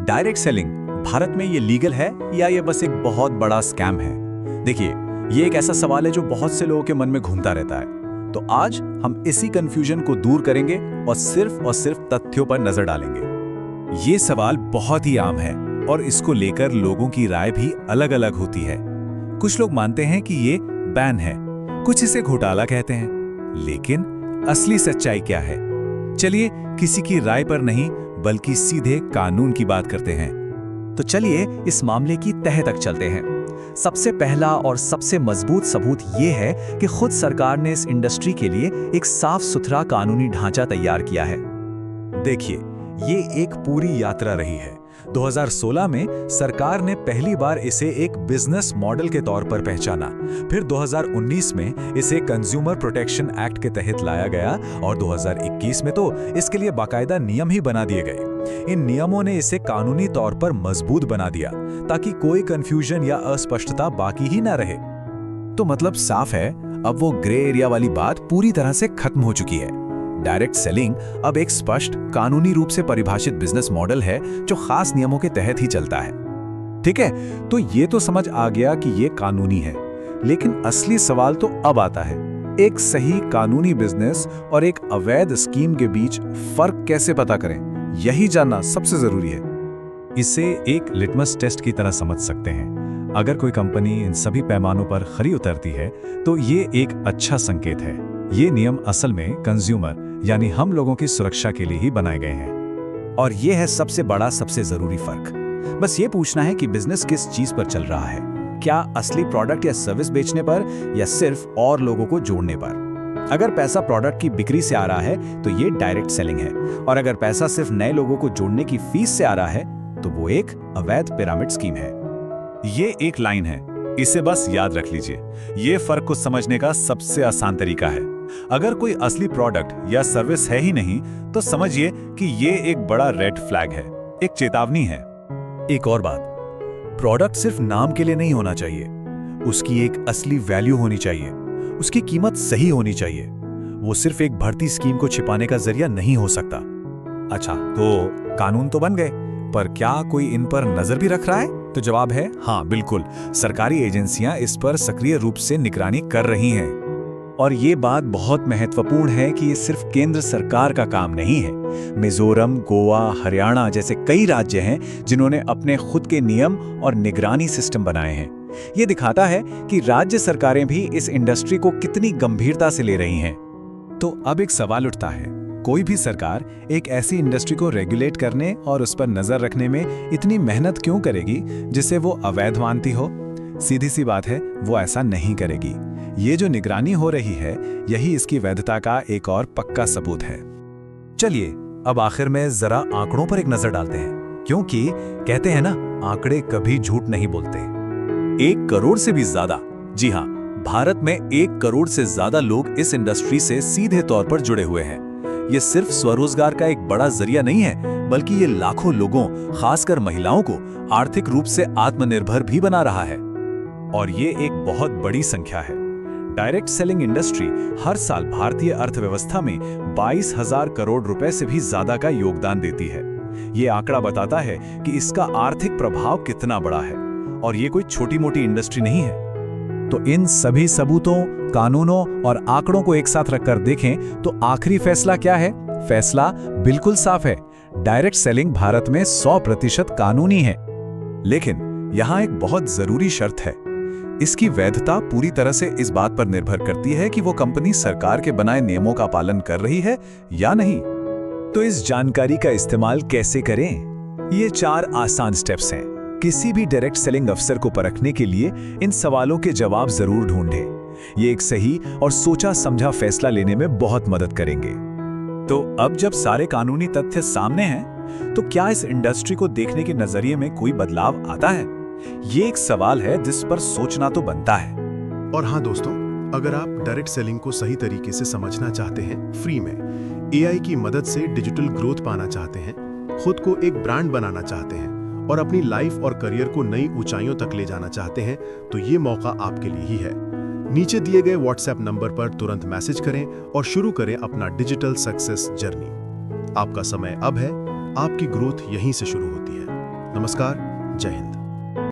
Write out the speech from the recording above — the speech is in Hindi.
डायरेक्ट सेलिंग भारत में ये लीगल है या ये बस एक बहुत बड़ा स्कैम है? देखिए, ये एक ऐसा सवाल है जो बहुत से लोगों के मन में घूमता रहता है। तो आज हम इसी कंफ्यूजन को दूर करेंगे और सिर्फ तथ्यों पर नजर डालेंगे। ये सवाल बहुत ही आम है और इसको लेकर लोगों की राय भी अलग-अलग होती है। कुछ लोग मानते हैं कि ये बैन है, कुछ इसे घोटाला कहते हैं। लेकिन असली सच्चाई क्या है? चलिए किसी की राय पर नहीं बल्कि सीधे कानून की बात करते हैं। तो चलिए इस मामले की तह तक चलते हैं। सबसे पहला और सबसे मजबूत सबूत ये है कि खुद सरकार ने इस इंडस्ट्री के लिए एक साफ सुथरा कानूनी ढांचा तैयार किया है। देखिए, ये एक पूरी यात्रा रही है। 2016 में सरकार ने पहली बार इसे एक बिजनेस मॉडल के तौर पर पहचाना। फिर 2019 में इसे कंज्यूमर प्रोटेक्शन एक्ट के तहत लाया गया और 2021 में तो इसके लिए बाकायदा नियम ही बना दिए गए। इन नियमों ने इसे कानूनी तौर पर मजबूत बना दिया ताकि कोई कंफ्यूजन या अस्पष्टता बाकी ही ना रहे। तो मतलब साफ है, अब वो ग्रे एरिया वाली बात पूरी तरह से खत्म हो चुकी है। डायरेक्ट सेलिंग अब एक स्पष्ट कानूनी रूप से परिभाषित बिजनेस मॉडल है जो खास नियमों के तहत ही चलता है। ठीक है, तो ये तो समझ आ गया कि ये कानूनी है, लेकिन असली सवाल तो अब आता है, एक सही कानूनी बिजनेस और एक अवैध स्कीम के बीच फर्क कैसे पता करें? यही जानना सबसे जरूरी है। इसे एक लिटमस टेस्ट की तरह समझ सकते हैं। अगर कोई कंपनी इन सभी पैमानों पर खरी उतरती है तो ये एक अच्छा संकेत है। ये नियम असल में कंज्यूमर यानी हम लोगों की सुरक्षा के लिए ही बनाए गए हैं। और ये है सबसे बड़ा, सबसे जरूरी फर्क। बस ये पूछना है कि बिजनेस किस चीज पर चल रहा है, क्या असली प्रोडक्ट या सर्विस बेचने पर या सिर्फ और लोगों को जोड़ने पर। अगर पैसा प्रोडक्ट की बिक्री से आ रहा है तो ये डायरेक्ट सेलिंग है, और अगर पैसा सिर्फ नए लोगों को जोड़ने की फीस से आ रहा है तो वो एक अवैध पिरामिड स्कीम है। ये एक लाइन है, इसे बस याद रख लीजिए। ये फर्क को समझने का सबसे आसान तरीका है। अगर कोई असली प्रोडक्ट या सर्विस है ही नहीं तो समझिए कि ये एक बड़ा रेड फ्लैग है, एक चेतावनी है। एक और बात, प्रोडक्ट सिर्फ नाम के लिए नहीं होना चाहिए, उसकी एक असली वैल्यू होनी चाहिए, उसकी कीमत सही होनी चाहिए। वो सिर्फ एक भर्ती स्कीम को छिपाने का जरिया नहीं हो सकता। अच्छा, तो कानून तो बन गए, पर क्या कोई इन पर नजर भी रख रहा है? तो जवाब है हाँ, बिल्कुल। सरकारी एजेंसियां इस पर सक्रिय रूप से निगरानी कर रही हैं। और ये बात बहुत महत्वपूर्ण है कि ये सिर्फ केंद्र सरकार का काम नहीं है। मिजोरम, गोवा, हरियाणा जैसे कई राज्य हैं जिन्होंने अपने खुद के नियम और निगरानी सिस्टम बनाए हैं। ये दिखाता है कि राज्य सरकारें भी इस इंडस्ट्री को कितनी गंभीरता से ले रही हैं। तो अब एक सवाल उठता है, कोई भी सरकार एक ऐसी इंडस्ट्री को रेगुलेट करने और उस पर नजर रखने में इतनी मेहनत क्यों करेगी जिसे वो अवैध मानती हो? सीधी सी बात है, वो ऐसा नहीं करेगी। ये जो निगरानी हो रही है, यही इसकी वैधता का एक और पक्का सबूत है। चलिए अब आखिर में जरा आंकड़ों पर एक नजर डालते हैं, क्योंकि कहते हैं ना, आंकड़े कभी झूठ नहीं बोलते। 1 करोड़ से भी ज्यादा, जी हाँ, भारत में 1 करोड़ से ज्यादा लोग इस इंडस्ट्री से सीधे तौर पर जुड़े हुए हैं। ये सिर्फ स्वरोजगार का एक बड़ा जरिया नहीं है, बल्कि ये लाखों लोगों, खासकर महिलाओं को आर्थिक रूप से आत्मनिर्भर भी बना रहा है। और ये एक बहुत बड़ी संख्या है। डायरेक्ट सेलिंग इंडस्ट्री हर साल भारतीय अर्थव्यवस्था में 22,000 करोड़ रुपए से भी ज्यादा का योगदान देती है। ये आंकड़ा बताता है कि इसका आर्थिक प्रभाव कितना बड़ा है, और ये कोई छोटी मोटी इंडस्ट्री नहीं है। तो इन सभी सबूतों, कानूनों और आंकड़ों को एक साथ रखकर देखें तो आखिरी फैसला क्या है? फैसला बिल्कुल साफ है, डायरेक्ट सेलिंग भारत में 100% कानूनी है। लेकिन यहाँ एक बहुत जरूरी शर्त है, इसकी वैधता पूरी तरह से इस बात पर निर्भर करती है कि वो कंपनी सरकार के बनाए नियमों का पालन कर रही है या नहीं। तो इस जानकारी का इस्तेमाल कैसे करें? ये 4 आसान स्टेप्स हैं। किसी भी डायरेक्ट सेलिंग अफसर को परखने के लिए इन सवालों के जवाब जरूर ढूंढें। ये एक सही और सोचा समझा फैसला लेने में बहुत मदद करेंगे। तो अब जब सारे कानूनी तथ्य सामने हैं, तो क्या इस इंडस्ट्री को देखने के नजरिए में कोई बदलाव आता है? ये एक सवाल है जिस पर सोचना तो बनता है। और हाँ दोस्तों, अगर आप डायरेक्ट सेलिंग को सही तरीके से समझना चाहते हैं, फ्री में एआई की मदद से डिजिटल ग्रोथ पाना चाहते हैं, खुद को एक ब्रांड बनाना चाहते हैं और अपनी लाइफ और करियर को नई ऊंचाइयों तक ले जाना चाहते हैं, तो ये मौका आपके लिए ही है। नीचे दिए गए व्हाट्सएप नंबर पर तुरंत मैसेज करें और शुरू करें अपना डिजिटल सक्सेस जर्नी। आपका समय अब है, आपकी ग्रोथ यहीं से शुरू होती है। नमस्कार, जय हिंद।